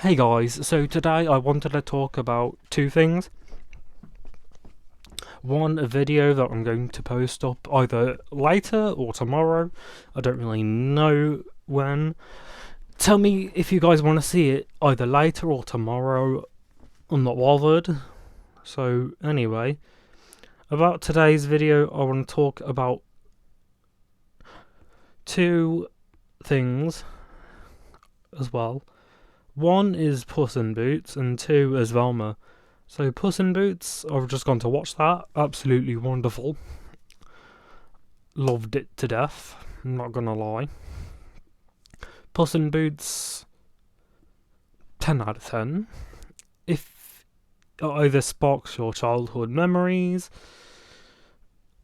Hey guys, so today I wanted to talk about two things. One, a video that I'm going to post up either later or tomorrow. I don't really know when. Tell me if you guys want to see it either later or tomorrow. I'm not bothered. So, anyway, about today's video, I want to talk about two things as well. One is Puss in Boots, and two is Velma. So Puss in Boots, I've just gone to watch that. Absolutely wonderful. Loved it to death. I'm not gonna lie. Puss in Boots, 10 out of 10. If it either sparks your childhood memories,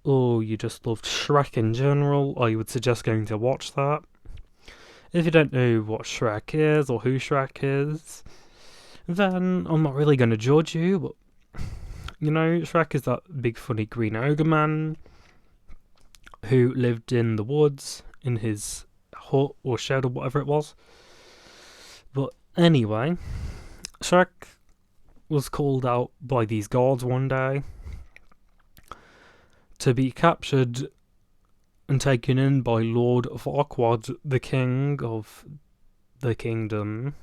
or you just loved Shrek in general, I would suggest going to watch that. If you don't know what Shrek is or who Shrek is, then I'm not really going to judge you, but you know, Shrek is that big funny green ogre man who lived in the woods in his hut or shed or whatever it was. But anyway, Shrek was called out by these guards one day to be captured and taken in by Lord Farquaad, the king of the kingdom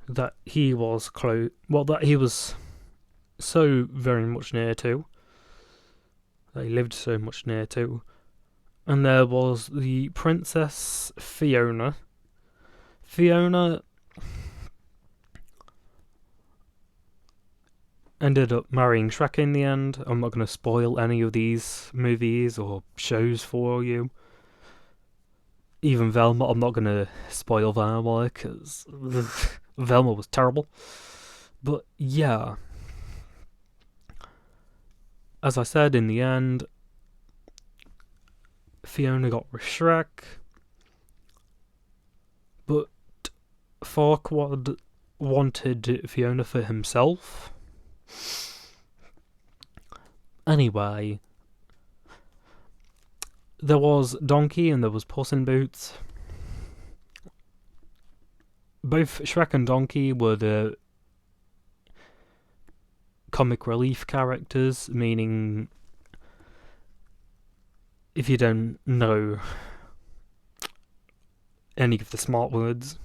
that he was that he was so very much near to, that he lived so much near to. And there was the Princess Fiona. Fiona ended up marrying Shrek in the end. I'm not going to spoil any of these movies or shows for you. Even Velma, I'm not going to spoil Velma because Velma was terrible. But yeah, as I said, in the end, Fiona got with Shrek, but Farquaad wanted Fiona for himself. Anyway, there was Donkey and there was Puss in Boots. Both Shrek and Donkey were the comic relief characters, meaning, if you don't know any of the smart words,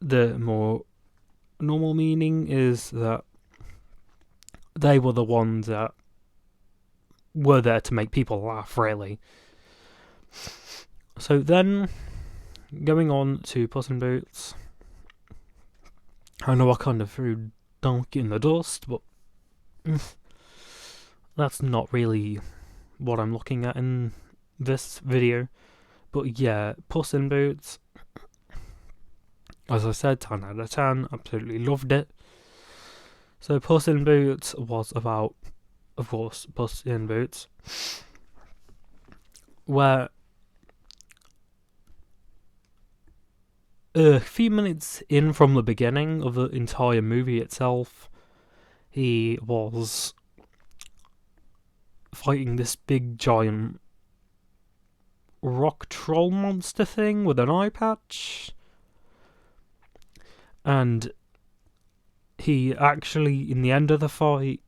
the more normal meaning is that they were the ones that were there to make people laugh, really. So then, going on to Puss in Boots, I know I kind of threw Donkey in the dust, but that's not really what I'm looking at in this video. But yeah, Puss in Boots, as I said, 10 out of 10, absolutely loved it. So Puss in Boots was about, of course, Puss in Boots, where a few minutes in from the beginning of the entire movie itself, he was fighting this big giant rock troll monster thing with an eye patch. And he actually, in the end of the fight,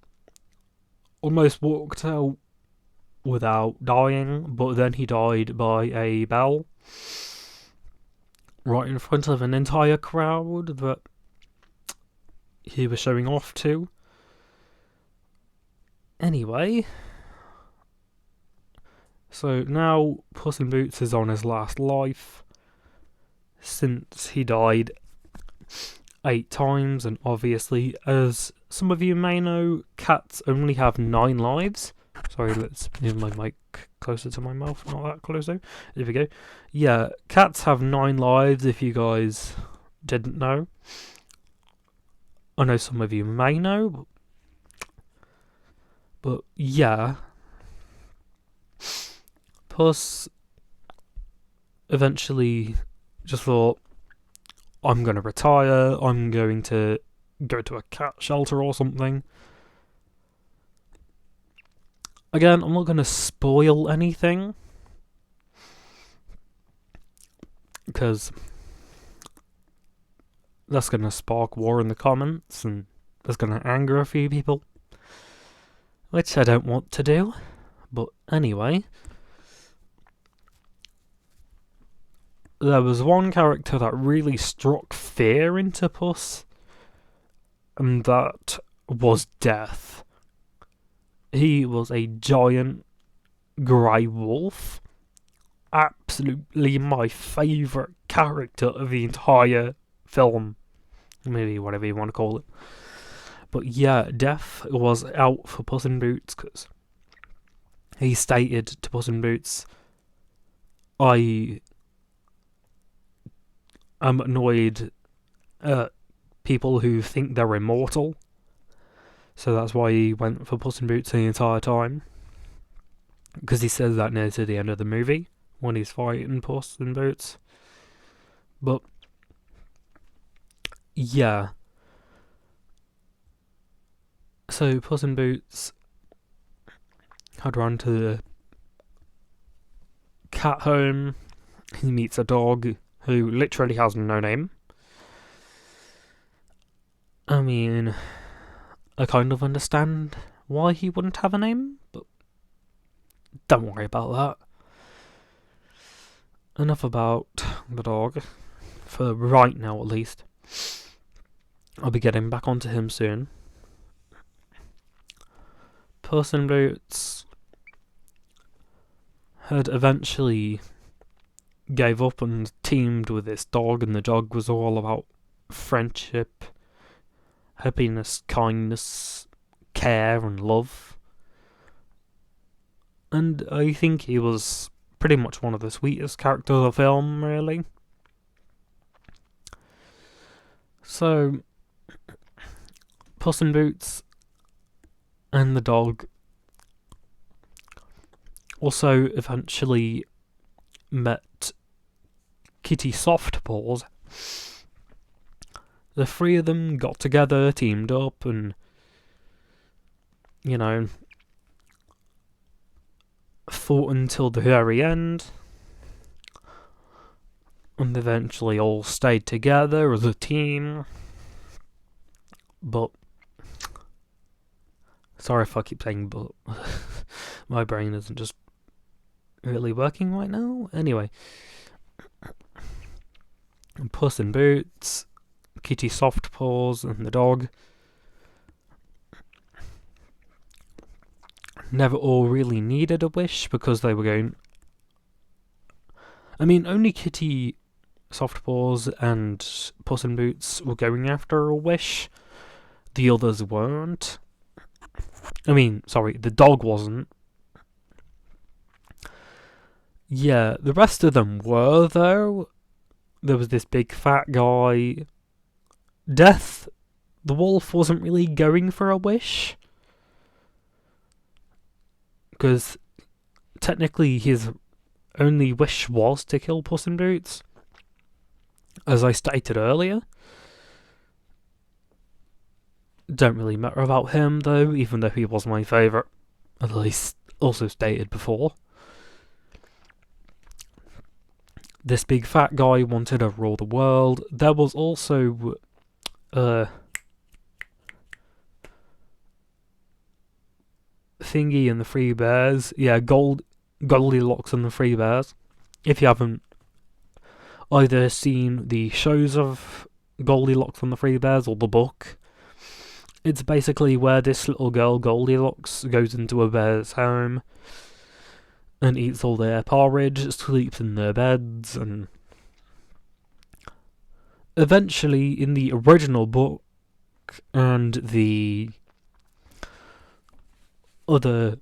almost walked out without dying, but then he died by a bell right in front of an entire crowd that he was showing off to. Anyway, so now Puss in Boots is on his last life, since he died 8 times, and obviously, as some of you may know, cats only have 9 lives. Sorry, let's move my mic closer to my mouth, not that close though. There we go. Yeah, cats have 9 lives, if you guys didn't know. I know some of you may know, but yeah. Puss eventually just thought, I'm going to retire, I'm going to go to a cat shelter or something. Again, I'm not going to spoil anything, because that's going to spark war in the comments, and that's going to anger a few people, which I don't want to do. But anyway, there was one character that really struck fear into Puss, and that was Death. He was a giant grey wolf. Absolutely my favourite character of the entire film. Maybe whatever you want to call it. But yeah, Death was out for Puss in Boots because he stated to Puss in Boots, I am annoyed at people who think they're immortal. So that's why he went for Puss in Boots the entire time. Because he says that near to the end of the movie when he's fighting Puss in Boots. But yeah. So Puss in Boots had run to the cat home. He meets a dog who literally has no name. I mean, I kind of understand why he wouldn't have a name, but don't worry about that. Enough about the dog, for right now at least. I'll be getting back onto him soon. Puss in Boots had eventually gave up and teamed with this dog, and the dog was all about friendship, happiness, kindness, care and love. And I think he was pretty much one of the sweetest characters of the film, really. So, Puss in Boots and the dog also eventually met Kitty Softpaws. The three of them got together, teamed up, and, fought until the very end. And eventually all stayed together as a team. But sorry if I keep saying but. My brain isn't just really working right now. Anyway, Puss in Boots, Kitty Softpaws, and the dog never all really needed a wish because they were going. I mean, only Kitty Softpaws and Puss in Boots were going after a wish. The others weren't. I mean, sorry, the dog wasn't. Yeah, the rest of them were, though. There was this big fat guy. Death, the wolf, wasn't really going for a wish. Because technically his only wish was to kill Puss in Boots, as I stated earlier. Don't really matter about him, though, even though he was my favourite, at least also stated before. This big fat guy wanted to rule the world. There was also Thingy and the Three Bears. Yeah, Goldilocks and the Three Bears. If you haven't either seen the shows of Goldilocks and the Three Bears or the book, it's basically where this little girl, Goldilocks, goes into a bear's home and eats all their porridge, sleeps in their beds, and eventually, in the original book and the other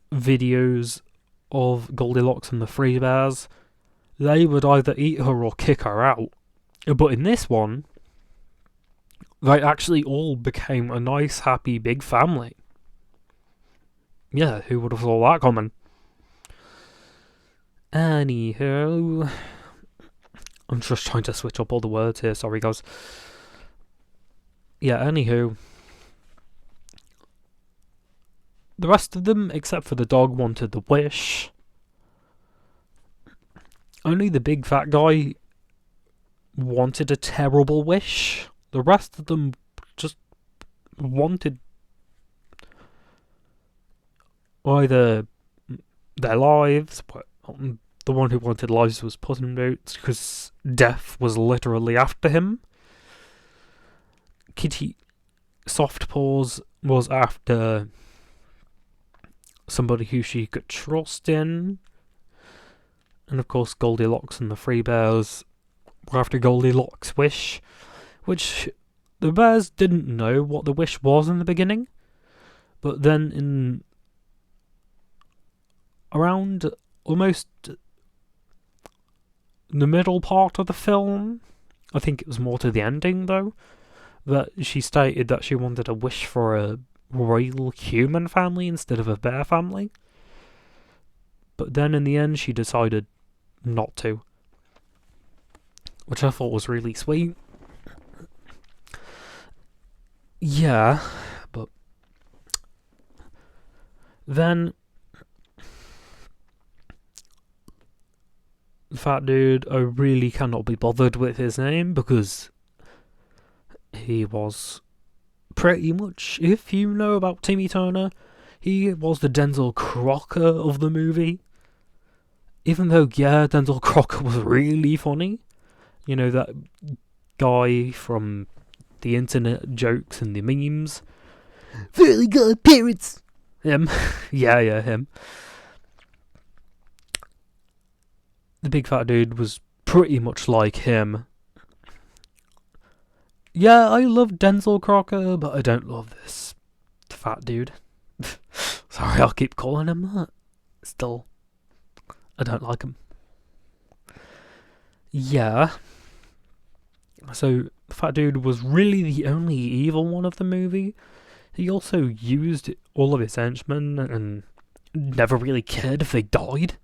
videos of Goldilocks and the Three Bears, they would either eat her or kick her out. But in this one, they actually all became a nice, happy, big family. Yeah, who would have thought that coming? Anywho, I'm just trying to switch up all the words here, sorry guys. Yeah, anywho, the rest of them, except for the dog, wanted the wish. Only the big fat guy wanted a terrible wish. The rest of them just wanted either their lives, but the one who wanted lives was Puss in Boots, because death was literally after him. Kitty Soft Paws was after somebody who she could trust in. And of course Goldilocks and the Three Bears were after Goldilocks' wish, which the bears didn't know what the wish was in the beginning. But then in around almost the middle part of the film, I think it was more to the ending though, that she stated that she wanted a wish for a royal human family instead of a bear family. But then in the end she decided not to, which I thought was really sweet. Yeah, but then the fat dude, I really cannot be bothered with his name because he was pretty much, if you know about Timmy Turner, he was the Denzel Crocker of the movie. Even though, yeah, Denzel Crocker was really funny. You know, that guy from the internet jokes and the memes. Really good appearance! Him. yeah, him. The big fat dude was pretty much like him. Yeah, I love Denzel Crocker, but I don't love this fat dude. Sorry, I'll keep calling him that. Still, I don't like him. Yeah. So, the fat dude was really the only evil one of the movie. He also used all of his henchmen and never really cared if they died,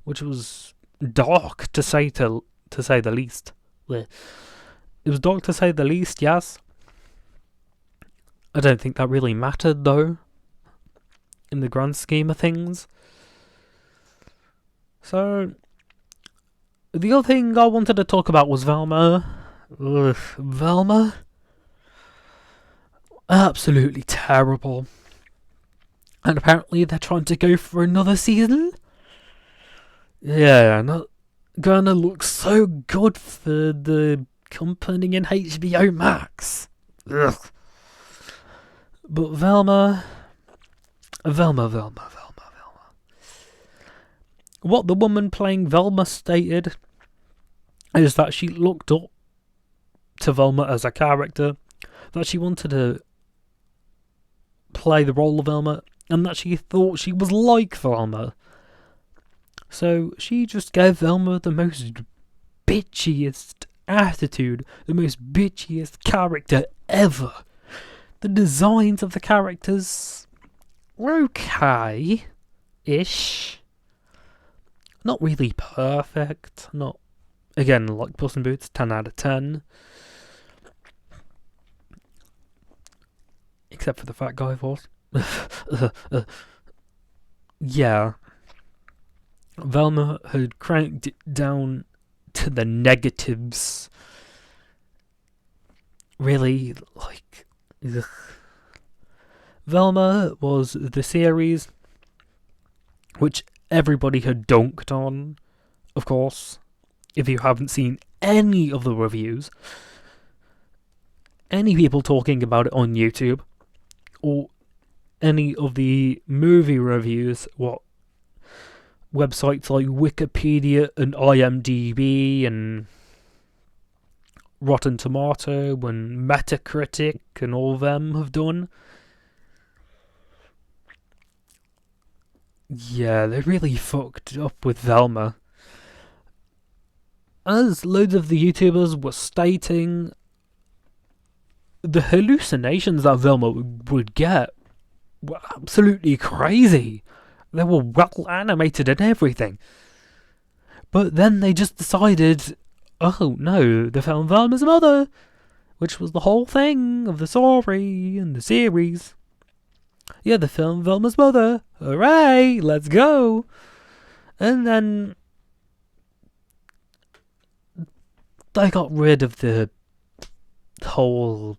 which was dark to say the least. It was dark to say the least, yes. I don't think that really mattered though, in the grand scheme of things. So, the other thing I wanted to talk about was Velma. Ugh, Velma? Absolutely terrible. And apparently they're trying to go for another season? Yeah, not gonna look so good for the company in HBO Max. Ugh. But Velma. What the woman playing Velma stated is that she looked up to Velma as a character, that she wanted to play the role of Velma, and that she thought she was like Velma. So she just gave Velma the most bitchiest attitude, the most bitchiest character ever. The designs of the characters were okay-ish. Not really perfect. Not, again, like Puss in Boots, 10 out of 10. Except for the fat guy voice. Yeah. Velma had cranked it down to the negatives. Really, like... Ugh. Velma was the series which everybody had dunked on, of course. If you haven't seen any of the reviews, any people talking about it on YouTube, or any of the movie reviews, what websites like Wikipedia and IMDb and Rotten Tomato and Metacritic and all of them have done. Yeah, they really fucked up with Velma. As loads of the YouTubers were stating, the hallucinations that Velma would get were absolutely crazy. They were well animated and everything. But then they just decided, oh no, they found Velma's mother, which was the whole thing of the story and the series. Yeah, the film Velma's mother. Hooray! Let's go! And then they got rid of the whole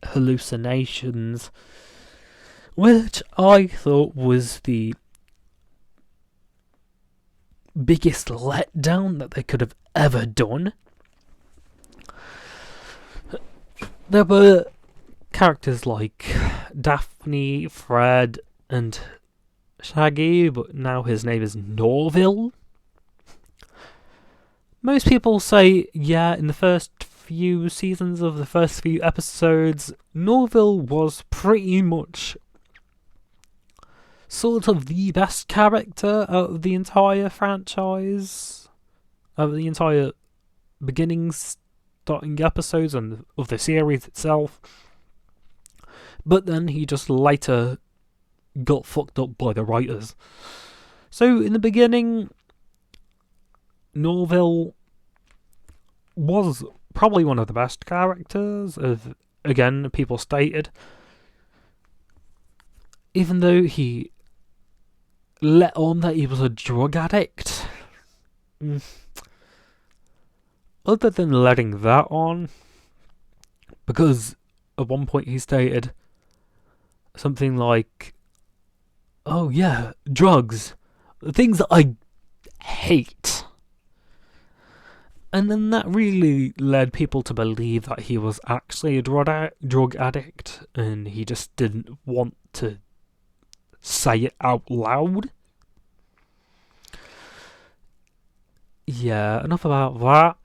hallucinations, which I thought was the biggest letdown that they could have ever done. There were characters like Daphne, Fred, and Shaggy, but now his name is Norville. Most people say, yeah, in the first few seasons of the first few episodes, Norville was pretty much sort of the best character out of the entire franchise, of the entire beginnings, starting episodes, and of the series itself. But then he just later got fucked up by the writers. So in the beginning, Norville was probably one of the best characters, as again people stated, even though he let on that he was a drug addict. Other than letting that on, because at one point he stated something like, oh yeah, drugs, the things that I hate. And then that really led people to believe that he was actually a drug addict, and he just didn't want to say it out loud. Yeah, enough about that.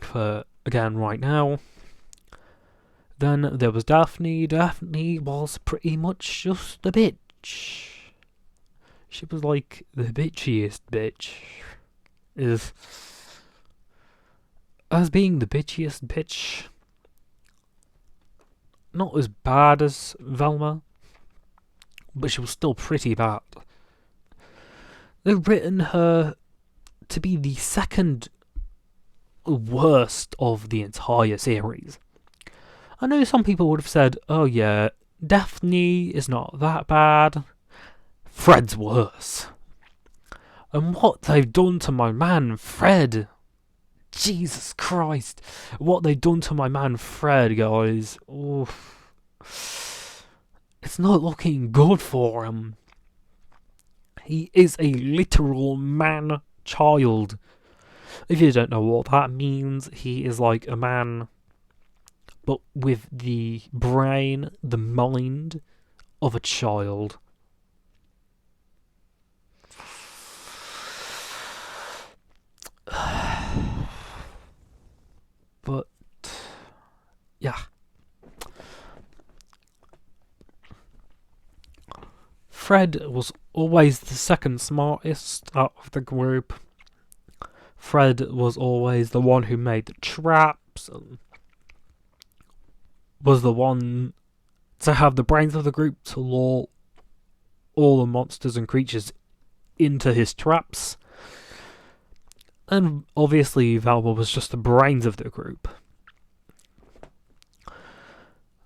For, again, right now. Then there was Daphne. Daphne was pretty much just a bitch. She was like the bitchiest bitch. As being the bitchiest bitch, not as bad as Velma, but she was still pretty bad. They've written her to be the second worst of the entire series. I know some people would have said, oh yeah, Daphne is not that bad, Fred's worse. And what they've done to my man Fred, Jesus Christ, what they've done to my man Fred, guys, oof. It's not looking good for him. He is a literal man-child. If you don't know what that means, he is like a man, but with the brain, the mind of a child. But, yeah. Fred was always the second smartest out of the group. Fred was always the one who made the traps, and was the one to have the brains of the group to lure all the monsters and creatures into his traps. And obviously Velma was just the brains of the group.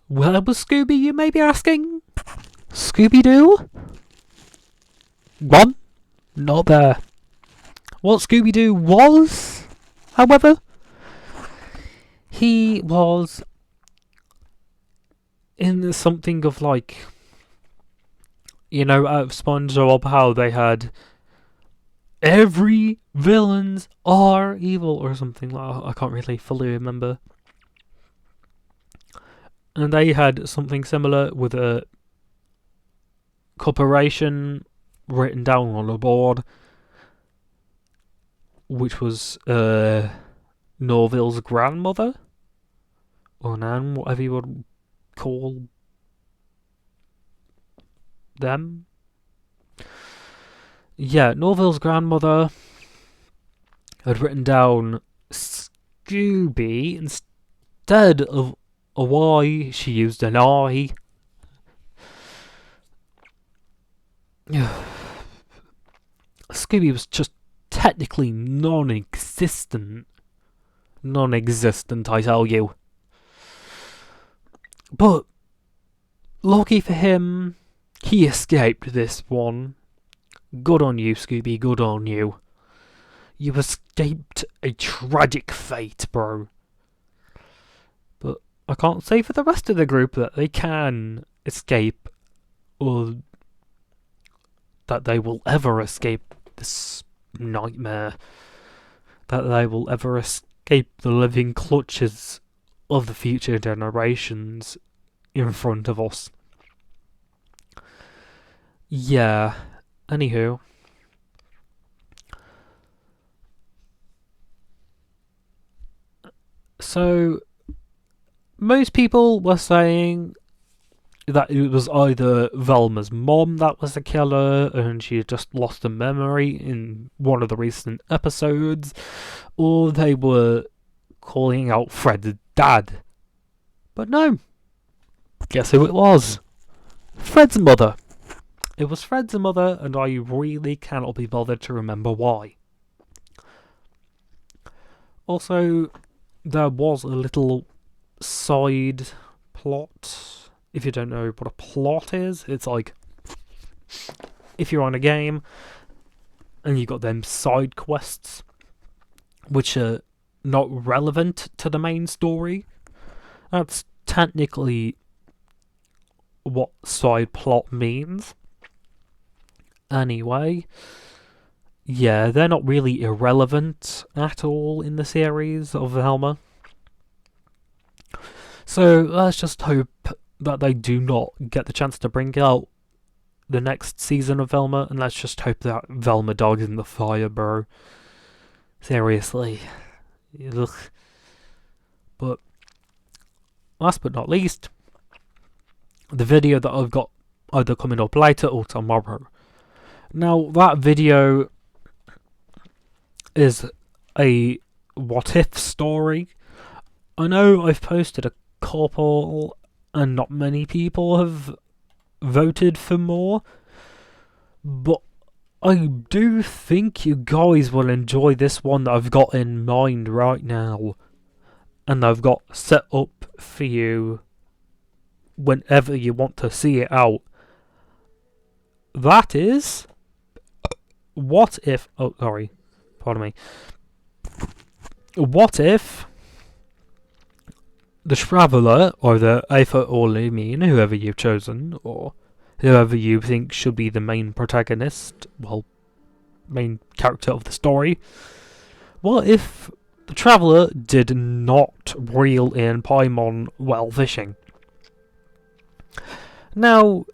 Where was Scooby, you may be asking? Scooby-Doo? One? Not there. What Scooby-Doo was, however, he was in something of like, you know, out of SpongeBob, how they had every villains are evil or something like that. I can't really fully remember. And they had something similar with a corporation written down on a board, which was Norville's grandmother, or Nan, whatever you would call them. Yeah, Norville's grandmother had written down Scooby instead of a Y, she used an I. Scooby was just technically non-existent. Non-existent, I tell you. But, lucky for him, he escaped this one. Good on you, Scooby, good on you. You escaped a tragic fate, bro. But I can't say for the rest of the group that they can escape, or that they will ever escape this nightmare. That they will ever escape the living clutches of the future generations in front of us. Yeah, anywho. So, most people were saying that it was either Velma's mom that was the killer and she had just lost her memory in one of the recent episodes, or they were calling out Fred's dad. But no. Guess who it was? Fred's mother. It was Fred's mother, and I really cannot be bothered to remember why. Also, there was a little side plot. If you don't know what a plot is, it's like if you're on a game and you've got them side quests which are not relevant to the main story. That's technically what side plot means. Anyway, yeah, they're not really irrelevant at all in the series of Velma. So let's just hope that they do not get the chance to bring out the next season of Velma, and let's just hope that Velma dies in the fire, bro. Seriously. Ugh. But last but not least, the video that I've got either coming up later or tomorrow. Now, that video is a what-if story. I know I've posted a couple, and not many people have voted for more, but I do think you guys will enjoy this one that I've got in mind right now, and I've got set up for you whenever you want to see it out. That is, what if... Oh, sorry. Pardon me. What if the Traveller, or the Aether or Lumine, whoever you've chosen, or whoever you think should be the main protagonist, well, main character of the story, what if the Traveller did not reel in Paimon while fishing? Now,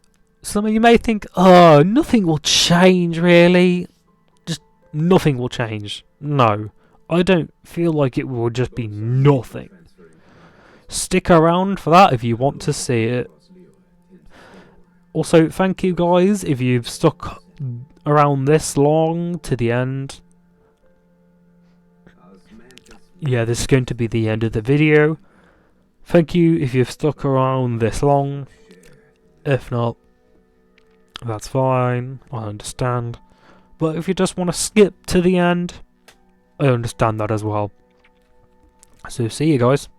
some of you may think, oh, nothing will change really. Just nothing will change. No, I don't feel like it will just be nothing. Stick around for that if you want to see it. Also, thank you guys if you've stuck around this long to the end. Yeah, this is going to be the end of the video. Thank you if you've stuck around this long. If not, that's fine, I understand. But if you just want to skip to the end, I understand that as well. So see you guys.